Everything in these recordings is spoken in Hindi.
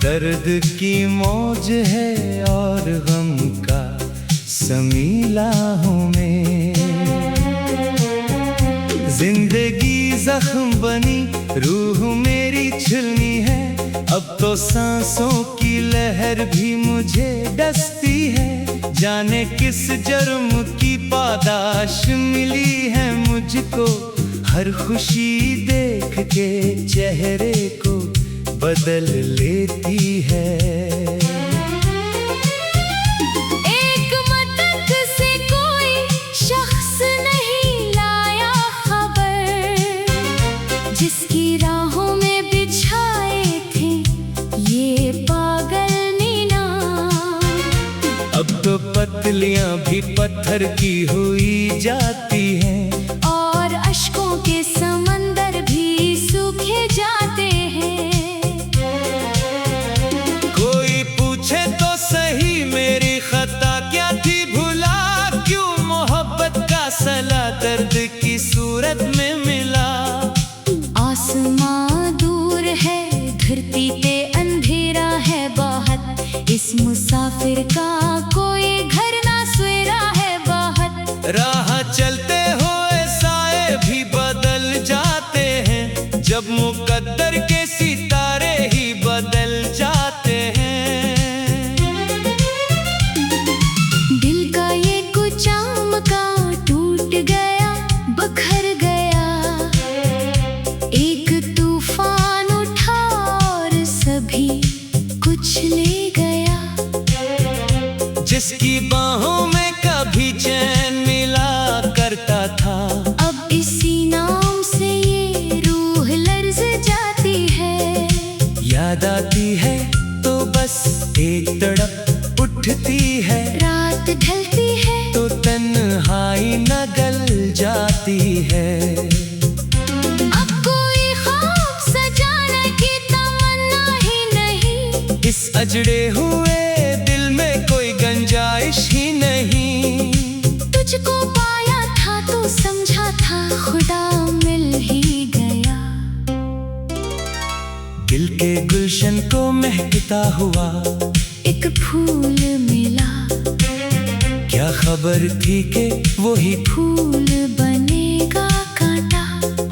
दर्द की मौज है और गम का समीला हूँ मैं। जिंदगी जख्म बनी, रूह मेरी छलनी है। अब तो सांसों की लहर भी मुझे डसती है। जाने किस जुर्म की पादाश मिली है मुझको, हर खुशी देख के चेहरे को बदल लेती है। एक मदद से कोई शख्स नहीं लाया खबर, जिसकी राहों में बिछाए थे ये पागल नीना। अब तो पतलियां भी पत्थर की हुई जाती हैं, और अश्कों के समंदर भी सूखे जाते हैं। कोई पूछे तो सही मेरी खता क्या थी, भुला क्यों मोहब्बत का सला दर्द की सूरत में मिला। आसमां दूर है, धरती पे अंधेरा है बहुत, इस मुसाफिर का कोई घर ना सवेरा है बहुत। राह चलते हुए साए भी बदल जाते हैं, जब मुकद्दर के सितारे ही बदल जाते हैं। दिल का ये कुचा मका टूट गया, बखर गया, एक तूफान उठा और सभी कुछ ले गया। जिसकी बाहों में कभी चैन मिला करता था, अब इसी नाम से ये रूह लर्ज जाती है। याद आती है तो बस एक तड़प उठती है। रात ढलती है तो तन्हाई न गल जाती है। अब कोई ख्वाब सजाने की तमन्ना ही नहीं, इस अजड़े हुए दिल में कोई गुंजाइश ही नहीं। तुझको पाया था तो समझा था खुदा मिल ही गया। दिल के गुलशन को महकता हुआ एक फूल मिला, क्या खबर थी कि वही फूल बनेगा कांटा,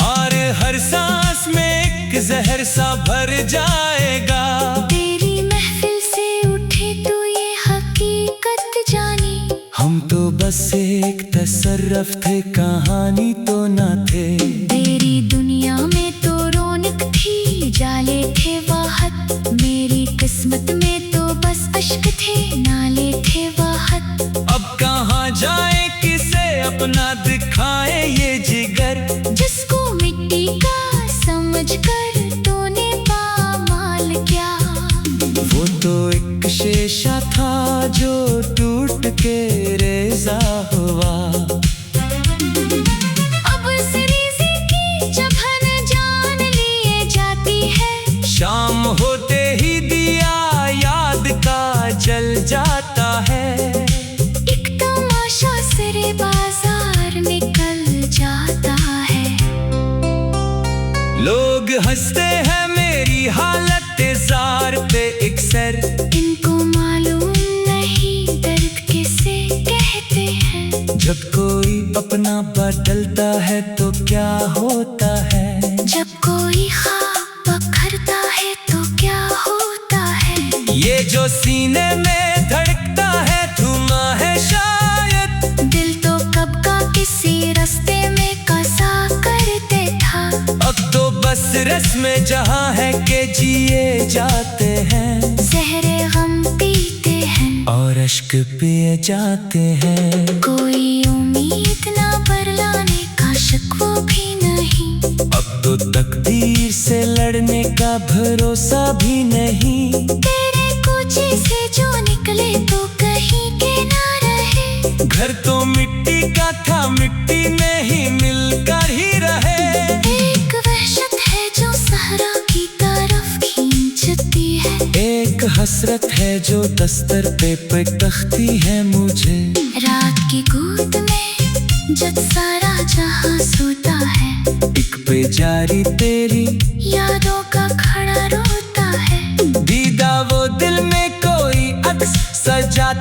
और हर सांस में एक जहर सा भर जाएगा। तेरी महफिल से उठे तो ये हकीकत जानी, हम तो बस एक तसर्रफ थे, कहानी तो ना थे। तेरी दुनिया में तो रौनक थी, जाले थे वाहत, मेरी किस्मत में तो बस अश्क थे, नाले थे वाहत। अब कहाँ जाए, किसे अपना दिखाए ये जिगर, जिसको मिट्टी का समझ कर तूने पामाल क्या। वो तो एक शीशा था जो टूट के रेजा हुआ। अब इस रिज़्क़ की चुभन जान लिए जाती है, शाम होते ही दिया याद का जल जाता है। एक तमाशा सिरे बाजार निकल जाता है। लोग हंसते हैं मेरी हालत जार पे इकसर, इनको मालूम नहीं दर्द किसे कहते हैं। जब कोई अपना बदलता है तो क्या होता है। जब कोई ख्वाब बखरता है तो क्या होता है। ये जो सीने में धड़कता है धुआं है शायद, दिल तो कब का किसी रास्ते में कसा करते था। अब तो बस रस्म जहां है के जिए जाते हैं। ज़हरे गम पीते हैं और अश्क पिए जाते हैं। कोई उम्मीद ना बरलाने का शक वो भी नहीं। अब तो तकदीर से लड़ने का भरोसा भी नहीं। तेरे कूचे से जो निकले तो कहीं के ना रहे। घर तो मिट्टी का था, मिट्टी में ही मिलकर ही रहे। एक वहशत है जो सहरा की तरफ खींचती है। एक हसरत है जो दस्तर पे तख्ती है मुझे। रात की गोद में जब सारा जहां सोता है, एक पे जारी तेरी यादों का खड़ा रोता है। दीदा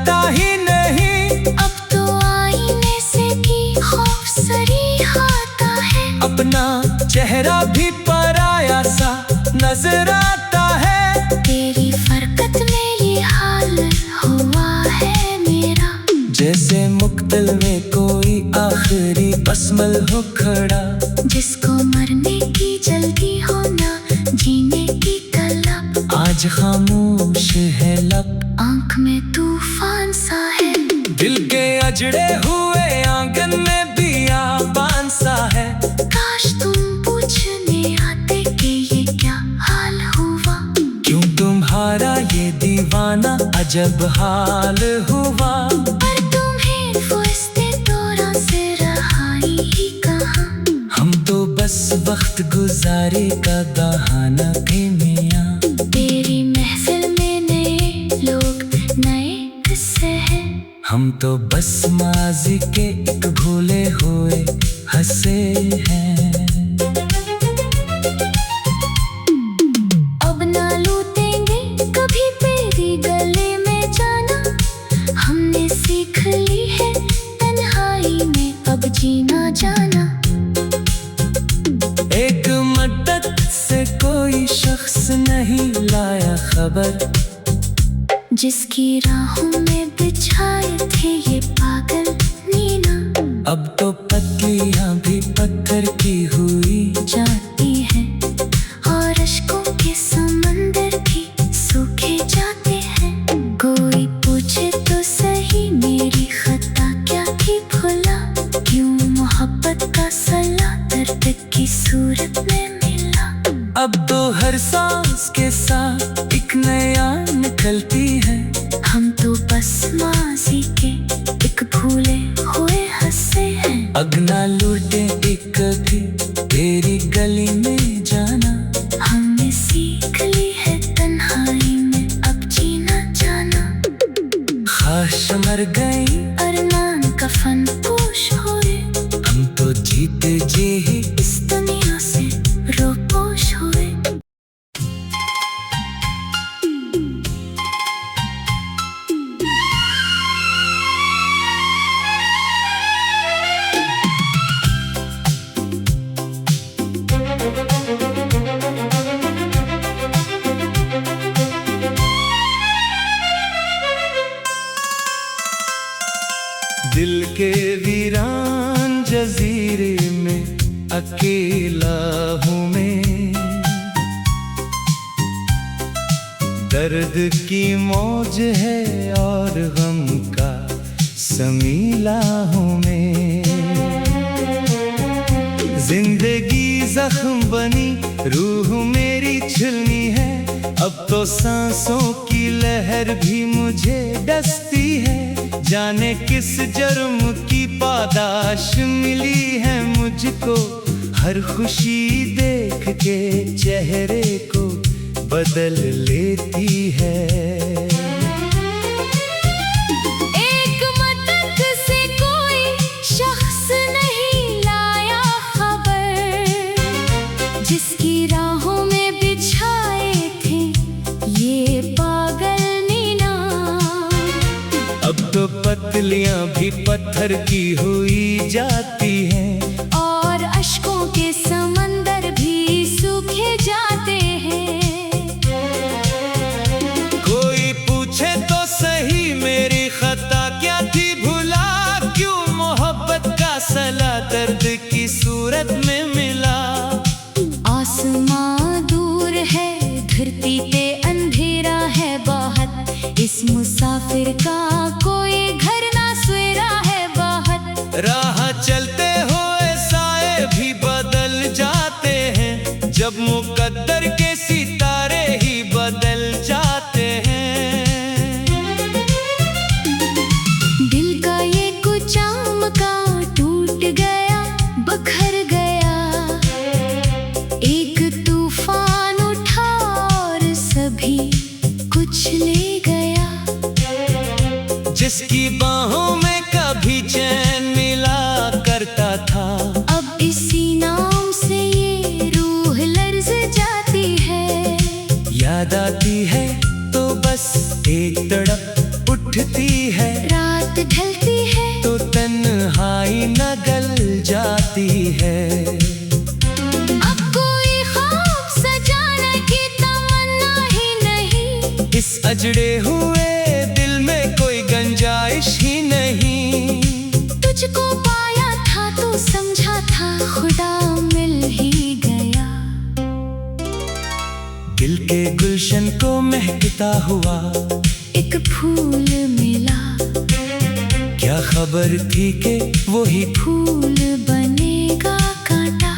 लगता ही नहीं। अब तो आईने से भी खौफसरी आता है। अपना चेहरा भी पराया सा नजर आता है। तेरी फरकत में ये हाल हुआ है मेरा। जैसे मुक्तल में कोई आखिरी बसमल हो खड़ा, जिसको मरने की जल्दी हो ना जीने की तलब। आज खामोश है लब, आंख में तूफान सा है। दिल के अजड़े हुए आंगन में बियाबान सा है। काश तुम पूछने आते कि ये क्या हाल हुआ। क्यों तुम्हारा ये दीवाना अजब हाल हुआ। पर तुम्हें फरिश्ते दौरान से रहाई ही कहाँ। हम तो बस वक्त गुजारे का बहाना थे मियां। तेरी महफिल में नए लोग नए किस्से हैं। हम तो बस माजी के एक भूले हुए हंसे हैं। अब ना लूटेंगे कभी तेरी गले में जाना। हमने सीख ली है तन्हाई में अब जीना जाना। एक मदद से कोई शख्स नहीं लाया खबर, जिसकी राहों में बिछाए थे ये पागल नीना। अब तो पत्तियां भी पत्थर की हुई जाती है और अश्कों के समंदर भी सूखे जाते हैं। कोई पूछे तो सही मेरी खता क्या थी भला। क्यों मोहब्बत का सला दर्द की सूरत में मिला। अब तो हर सांस के साथ एक नया निकलती है। हम तो बस माजी के एक भूले हुए हंसे हैं। अगना लूटे एक कभी तेरी गली में जाना। हमने सीख ली है तन्हाई में अब जीना जाना। ख्वाहिश मर गई अरमान कफन पोश हुए। हम तो जीते जी ही इस दुनिया से रोपोश हुए। दिल के वीरान जजीरे में अकेला हूँ मैं। दर्द की मौज है और गम का समीला हूँ मैं। जिंदगी जख्म बनी रूह मेरी छिलनी है। अब तो सांसों की लहर भी मुझे डसती है। जाने किस जर्म की पादाश मिली है मुझको। हर खुशी देख के चेहरे को बदल लेती है। एक मदद से कोई शख्स नहीं लाया खबर, जिसकी राहों में बिछाए थे ये पागल नीना। अब तो पतलियां भी पत्थर की हुई जाती हैं और अश्कों के समंदर भी सूखे जाते हैं। कोई पूछे तो सही मेरी खता क्या थी भुला। क्यों मोहब्बत का सला दर्द की सूरत में मिला। आसमां दूर है धरती पे अंधेरा है बहुत। इस मुसाफिर का कोई घर ना सवेरा है बहुत। राह चलते हुए साए भी बदल जाते हैं। जब मुकद्दर के सितारे ही बदल जाते हैं। दिल का ये कुचाम का टूट गया बखर गया। एक तूफान उठा और सभी कुछ ले गया। जिसकी बाहों में कभी चैन मिला करता था। अब इसी नाम से ये रूह लर्ज़ जाती है। याद आती है तो बस एक तड़प उठती है। अजड़े हुए दिल में कोई गुंजाइश ही नहीं। तुझको पाया था तो समझा था खुदा मिल ही गया। दिल के गुलशन को महकता हुआ एक फूल मिला, क्या खबर थी कि वही फूल बनेगा कांटा।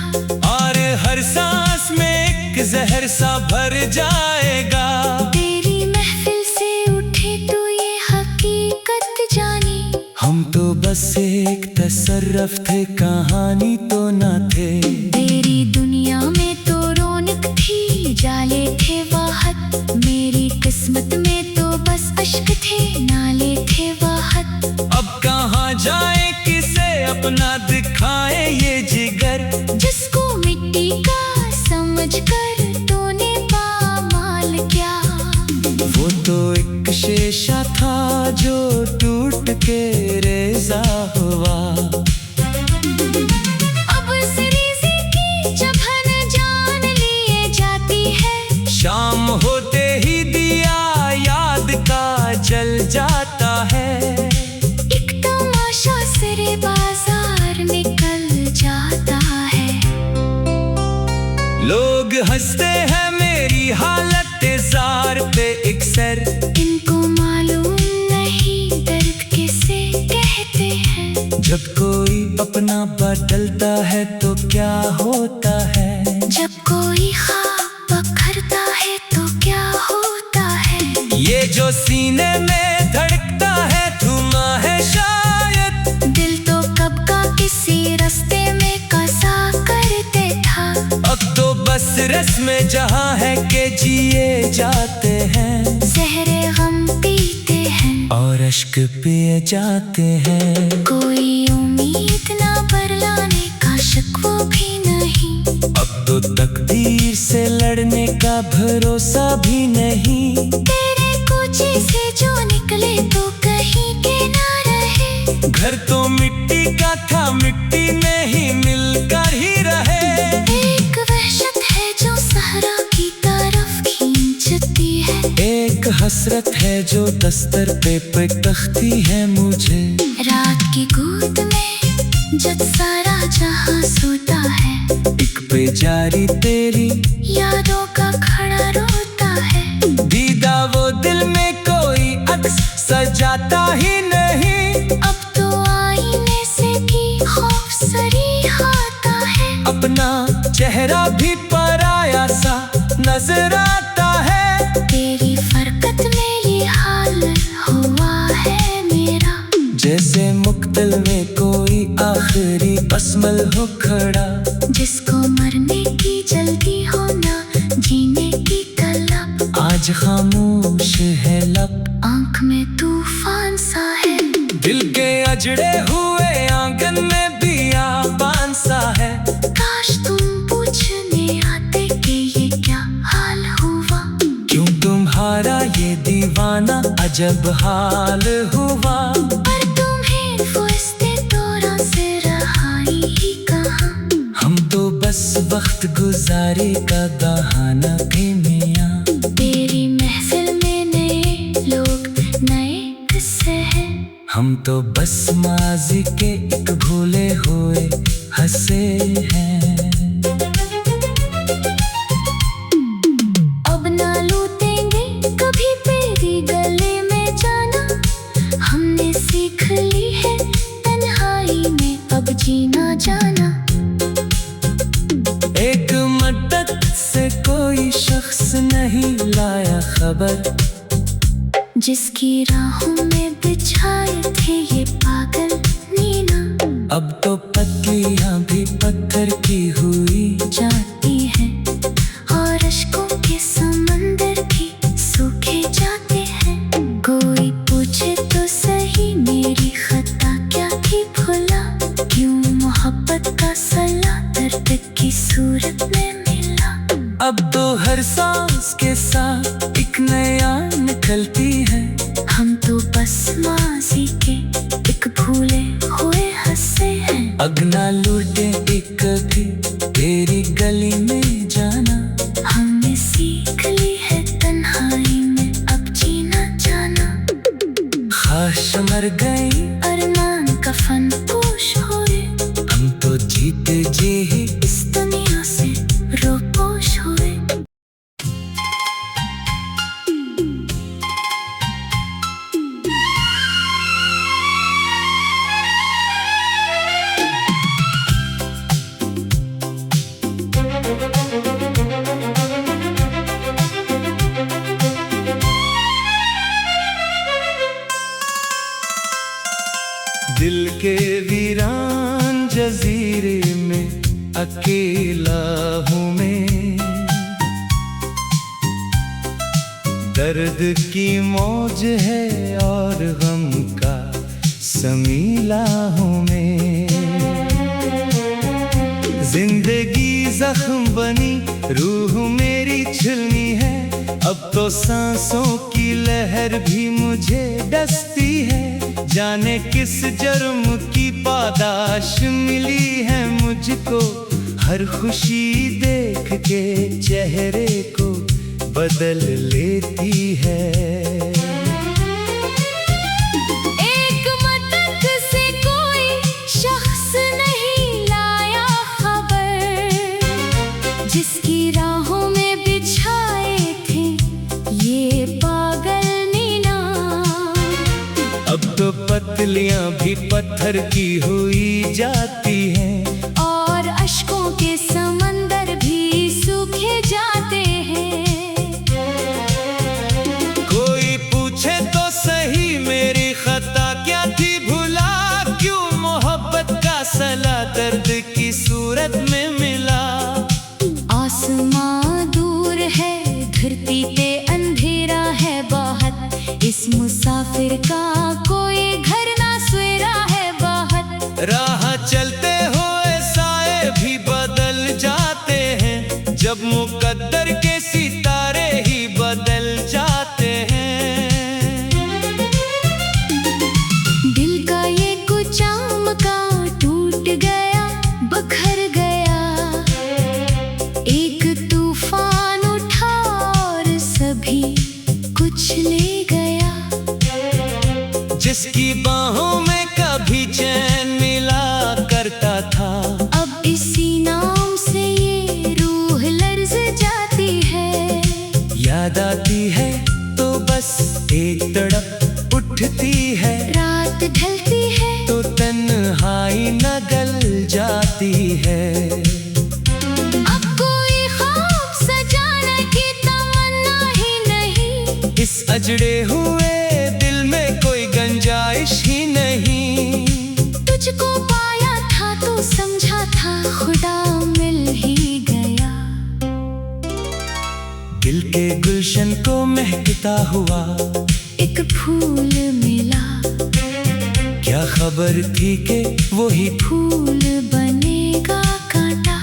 और हर सांस में एक जहर सा भर जाएगा। तेरी महफिल से उठे तो ये हकीकत जानी। हम तो बस एक तसर्रफ थे, कहानी तो ना थे। तेरी दुनिया में तो रौनक थी, जाले थे वाहत। मेरी किस्मत में तो बस अश्क थे, नाले थे वाहत। अब कहाँ जाए, किसे अपना दिखाए ये जिगर, जिसको मिट्टी का समझ कर तूने पामाल क्या। वो तो एक शीशा था जो टूट के रेजा हुआ। अब सरीज़ी की चुभन जान लिए जाती है। शाम होते ही दिया याद का जल जाता है। एक तमाशा सिरे बाजार निकल जाता है। लोग हंसते हैं मेरी हालत जार पे इकसर। इनको मालूम नहीं दर्द किसे कहते हैं। जब कोई अपना बदलता है तो क्या होता है। जब कोई ख्वाब बखरता है तो क्या होता है। ये जो सीने में धड़कता है थमा है शायद। दिल तो कब का किसी रास्ते में कसा करते था। अब तो बस रस्म जहाँ है के जिए जाते हैं। ज़हरे गम पीते हैं और अश्क पिए जाते हैं। कोई उम्मीद ना बरलाने का शक वो भी नहीं। अब तो तकदीर से लड़ने का भरोसा भी नहीं। तेरे कोचे से जो निकले तो कहीं के ना रहे। घर तो मिट्टी का था, मिट्टी में ही मिलकर ही रहे। एक वहशत है जो सहरा की तरफ खींचती है। एक हसरत है जो दस्तर पे तख्ती है मुझे। रात की गोद में जब सारा जहां सोता है। एक बेजारी तेरी यादों का खड़ा रोता है। दीदा वो दिल में कोई अक्स सजाता ही नहीं। अब तो आईने से भी खौफ सरी आता है। अपना चेहरा भी पराया सा नजर आता है। तेरी फरकत में ये हाल हुआ है मेरा। जैसे मुक्तल में कोई आखिरी बस्मल हो खड़ा। जिसको मरने की जल्दी हो ना जीने की तलब। आज खामोश है लब, आंख में तूफान सा है। दिल के अजड़े हुए आंगन में बियाबान सा है। काश तुम पूछने आते कि ये क्या हाल हुआ। क्यों तुम्हारा ये दीवाना अजब हाल हुआ। पर तुम्हें फुर्सते दौरान से रहाई ही कहाँ। हम तो बस वक्त गुजारे का बहाना थे मियाँ। तेरी महफिल में नए लोग नए किस्से हैं। हम तो बस माजी के एक भूले हुए हंसे हैं। अब ना लूटेंगे कभी तेरी गले में जाना। हमने सीख ली है तन्हाई में अब जीना जाना। एक मदद से कोई शख्स नहीं लाया खबर। जिसकी राहों में बिछाए थे ये पागल नीना। अब तो पत्तियां भी पत्थर की हुई जाती है और अश्कों के समंदर भी सूखे जाते हैं। कोई पूछे तो सही मेरी खता क्या थी भुला। क्यों मोहब्बत का सला दर्द की सूरत में मिला। अब तो हर सांस के साथ एक नया निकलती है। हम तो बस माजी के एक भूले हुए हंसे हैं। अगना लूटे एक भी तेरी गली में जाना। हमने सीख ली है तन्हाई में अब जीना। मर गए, अरमान कफन पोश हुए, हम तो जीते जी ही इस दुनिया से रोपोश हुए। दिल के वीरान जजीरे में अकेला हूँ मैं, दर्द की मौज है और गम का समीला हूँ मैं। जिंदगी जख्म बनी, रूह मेरी छलनी है, अब तो सांसों की लहर भी मुझे डसती है। जाने किस जर्म की पादाश मिली है मुझको, हर खुशी देख के चेहरे को बदल लेती है। एक मदद से कोई शख्स नहीं लाया खबर, जिसकी राहों में बिछाए थे ये पागल नीना। अब तो पतलियां भी पत्थर की हुई जाती हैं, और अश्कों के समंदर भी सूखे जाते हैं। कोई पूछे तो सही मेरी खता क्या थी, भुला क्यों मोहब्बत का सला दर्द की सूरत में मिला। आसमां दूर है, धरती पे अंधेरा है बहुत, इस मुसाफिर का कोई घर ना सवेरा है बहुत। राह चलते हुए साए भी बदल जाते हैं, जब मुकद्दर के सितारे ही बदल जाते हैं। दिल का ये कुछ मका टूट गया, बखर गया, एक तूफान उठा और सभी कुछ ले गया। जिसकी बाहों में कभी चैन मिला करता था, अब इसी नाम से ये रूह लर्ज जाती है। याद आती है तो बस एक तड़प उठती है, रात ढलती है तो तन्हाई न गल जाती है। अब कोई ख्वाब सजाने की तमन्ना ही नहीं, इस अजड़े हुए दिल में कोई गुंजाइश ही नहीं। तुझको पाया था तो समझा था खुदा मिल ही गया। दिल के गुलशन को महकता हुआ एक फूल मिला, क्या खबर थी कि वही फूल बनेगा कांटा,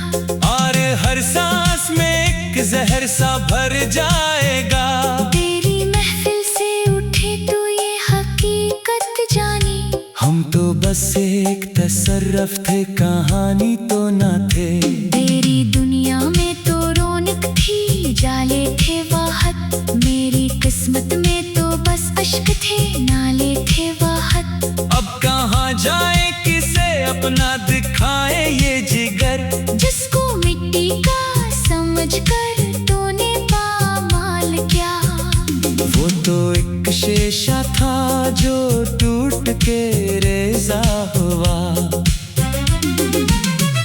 और हर सांस में एक जहर सा भर जाएगा। तेरी महफिल से उठे तो ये हकीकत जानी, हम तो बस एक तसर्रफ थे, कहानी तो ना थे। तेरी दुनिया में तो रौनक थी, जाले थे वाहत, मेरी किस्मत में तो बस अश्क थे, नाले थे वाहत। अब कहाँ जाए, किसे अपना दिखाए ये जिगर, जिसको मिट्टी का समझ कर तूने पामाल क्या। वो तो एक शीशा था जो टूट के रेजा हुआ।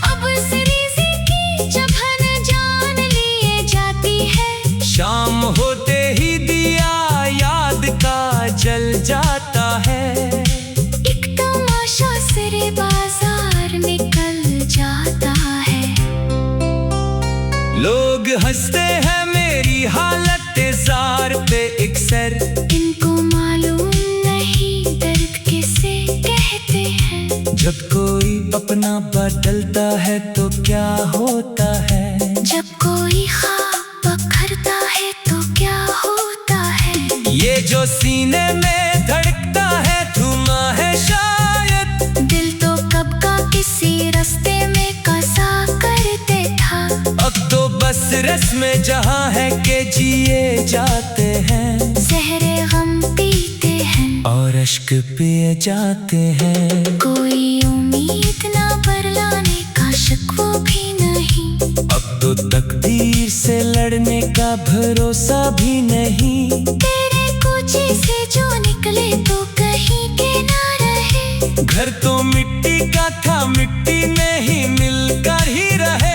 अब इस रिज़ी की चुभन जान लिए जाती है, शाम होते ही दिया याद का जल जाता है। एक तमाशा सिरे बाजार निकल जाता है। लोग हंसते हैं मेरी हालत जार पे इकसर, इनको मालूम नहीं दर्द किसे कहते हैं। जब कोई अपना बदलता है तो क्या होता है, जब कोई ख्वाब बखरता है तो क्या होता है। ये जो सीने में धड़कता है थूमा है शायद, दिल तो कब का किसी रास्ते में कसा करते था। अब तो बस रस्म जहाँ है के जिए जाते हैं, ज़हरे गम पीते हैं और अश्क अश्क पिए जाते हैं। कोई उम्मीद ना बरलाने का शक वो भी नहीं। अब तो तकदीर से लड़ने का भरोसा भी नहीं। तेरे कूचे से जो निकले तो कहीं के ना रहे। घर तो मिट्टी का था, मिट्टी में ही मिलकर ही रहे।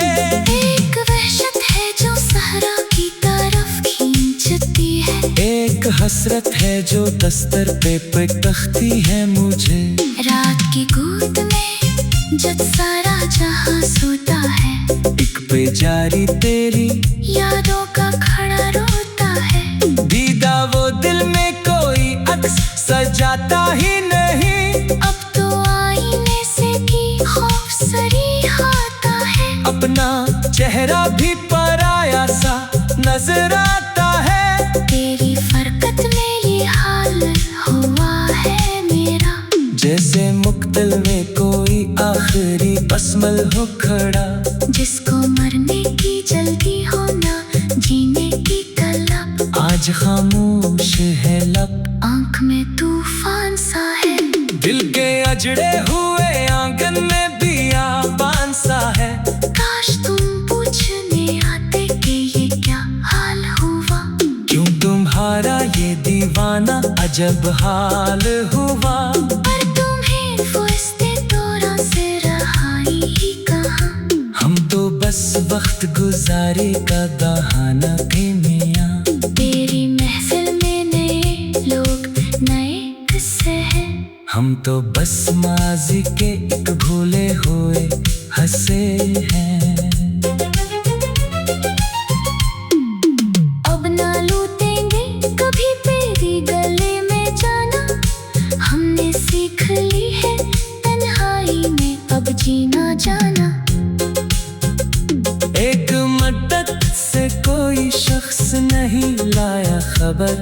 एक वहशत है जो सहरा की तरफ खींचती है। एक हसरत है जो दस्तर पे तख्ती है मुझे। रात की गोद में जब सारा जहां सोता है। एक बेजारी तेरी यादों का खड़ा रोता है। दीदा वो दिल में कोई अक्स सजाता ही नहीं। अब तो आईने से भी खौफ सरी आता है। अपना चेहरा भी पराया सा नजर आता है। तेरी फरकत में ये हाल हुआ है मेरा। जैसे मुक्तल में कोई आखिरी बसमल हो खड़ा। जिसको मरने की जल्दी हो ना जीने की तलब। आज खामोश है लब, आंख में तूफान सा है। दिल के अजड़े हुए आंगन में बियाबान सा है। काश तुम पूछने आते कि ये क्या हाल हुआ। क्यों तुम्हारा ये दीवाना अजब हाल हुआ। पर तुम्हें फुर्सते दौरान से रहाई ही कहाँ। हम तो बस वक्त गुजारे का बहाना थे मियां। तेरी महफिल में नए लोग नए किस्से हैं। हम तो बस माजी के एक भूले हुए हंसे हैं। अब ना लूटेंगे कभी तेरी गले में जाना। हमने सीख ली है तन्हाई में अब जीना जाना। एक मदद से कोई शख्स नहीं लाया खबर।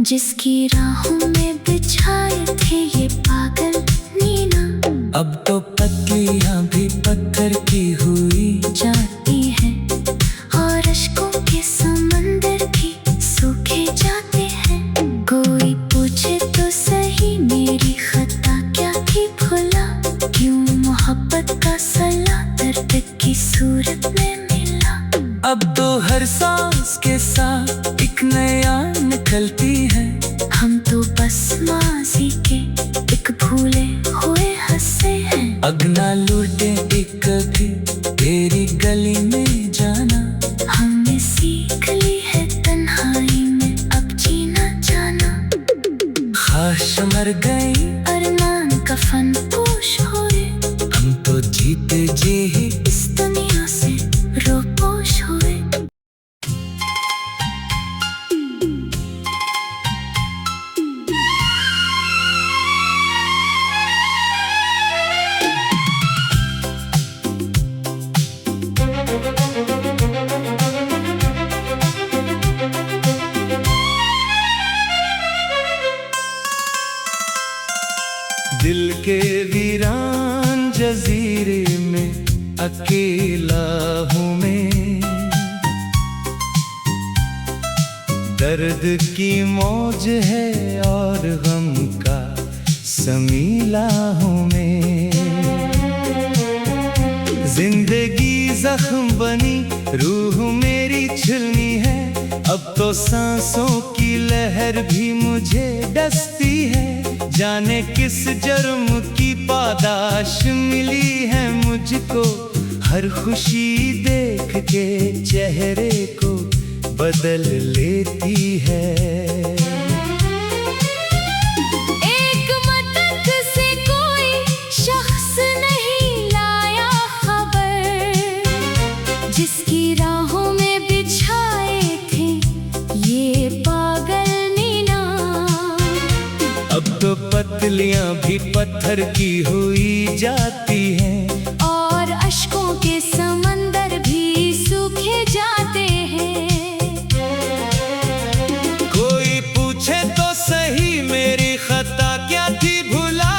जिसकी राहों में बिछाए थे ये पागल नीना। अब तो पत्तियां भी पत्थर की हुई जाती है और अश्कों के समंदर भी सूखे जाते हैं। कोई पूछे तो सही मेरी खता क्या थी भुला। क्यों मोहब्बत का सला दर्द की सूरत में मिला। अब तो हर सांस के साथ एक नया निकलती है। हम तो बस माजी के एक भूले हुए हंसे हैं। अगना लूटे एक कभी तेरी गली में जाना। हमने सीख ली है तन्हाई में अब जीना जाना। ख्वाहिश मर गई अरमान कफन पोश हुए। हम तो जीते जी ही इस दुनिया से रोपोश हुए। दिल के वीरान जजीरे में अकेला हूँ मैं। दर्द की मौज है और गम का समीला हूँ मैं। जिंदगी जख्म बनी, रूह मेरी छिलनी है। अब तो सांसों की लहर भी मुझे डसती है। जाने किस जर्म की पादाश मिली है मुझको। हर खुशी देख के चेहरे को बदल लेती है। एक मदद से कोई शख्स नहीं लाया खबर। जिसकी राहों में बिछाए थे ये पागल नीना। अब तो पतलियां भी पत्थर की हुई जाती हैं। और अश्कों के समंदर भी सूखे जाते हैं। कोई पूछे तो सही मेरी खता क्या थी भुला।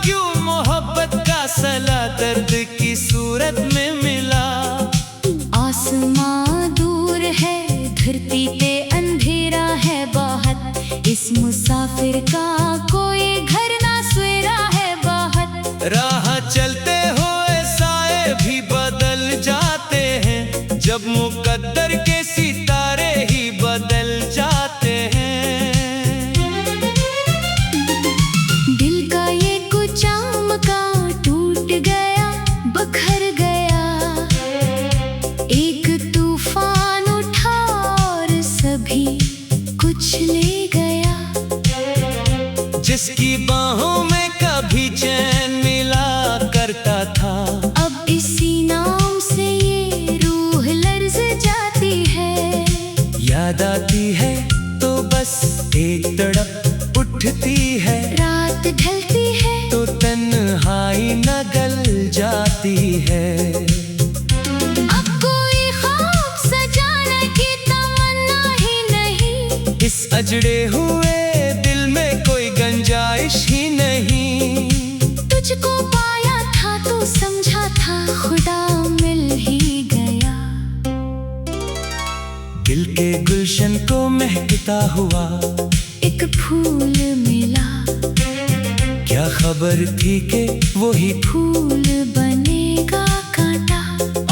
क्यों मोहब्बत का सला दर्द की सूरत में मिला। आसमां दूर है धरती पे अंधेरा है बहुत। इस मुसाफिर का कोई घर ना सवेरा है बहुत। राह चलते हुए साए भी बदल जाते हैं, जब मुकद्दर के सितारे ही बदल जाते हैं। दिल का ये कुछ मका टूट गया, बखर गया, एक तूफान उठा और सभी कुछ ले गया। जिसकी बाहों में कभी चैन मिला करता था, अब इसी नाम से ये रूह लर्ज जाती है। याद आती है तो बस एक तड़प उठती है, रात ढलती है तो तन्हाई न गल जाती है। अब कोई ख्वाब सजाने की तमन्ना ही नहीं, इस अजड़े हुए दिल में कोई गुंजाइश ही नहीं। तुझको पाया था तो समझा था खुदा मिल ही गया। दिल के गुलशन को महकता हुआ एक फूल मिला, क्या खबर थी कि वही फूल बनेगा कांटा।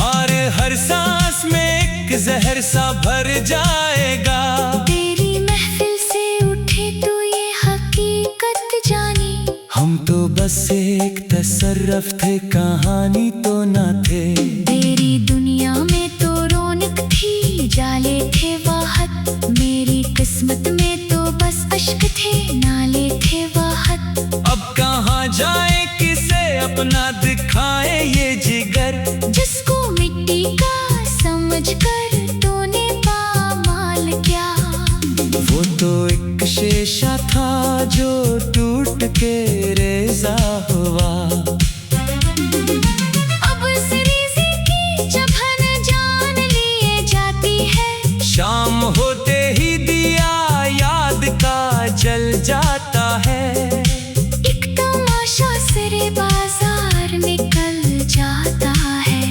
और हर सांस में एक जहर सा भर जाएगा। तेरी महफिल से उठे तो ये हकीकत जानी, हम तो बस एक तसर्रफ थे, कहानी तो ना थे। तेरी दुनिया में तो रौनक थी, जाले थे वाहत। मेरी किस्मत में तो बस अश्क थे, नाले थे वाहत। अब कहाँ जाए, किसे अपना दिखाए ये जिगर, जिसको मिट्टी का समझ कर तूने पामाल क्या। वो तो एक शीशा था जो टूट के रेजा हुआ। अब सरीज़ी की चुभन जान लिए जाती है, शाम होते ही दिया याद का जल जाता है। एक तमाशा सिरे बाजार निकल जाता है।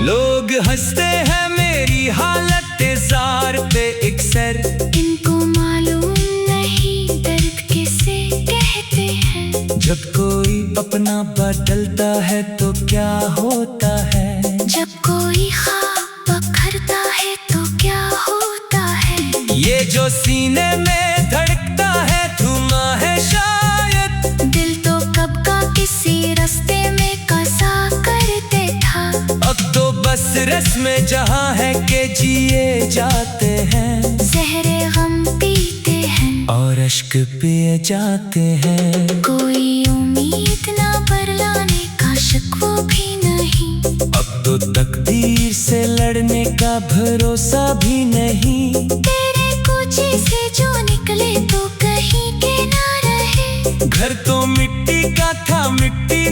लोग हंसते हैं मेरी हालत जार पे इकसर, इनको मालूम नहीं दर्द किसे कहते हैं। जब कोई अपना बदलता है तो क्या होता है। जब कोई ख्वाब बखरता है तो क्या होता है। ये जो सीने में धड़कता है धुआं है शायद, दिल तो कब का किसी रास्ते में कसा करते था। अब तो बस रस्म जहां है के जिए जाते हैं। ज़हरे गम पीते हैं और अश्क पिए जाते हैं। कोई उम्मीद ना बरलाने का शक वो भी नहीं। अब तो तकदीर से लड़ने का भरोसा भी नहीं। तेरे कूचे से जो निकले तो कहीं के ना रहे। घर तो मिट्टी का था, मिट्टी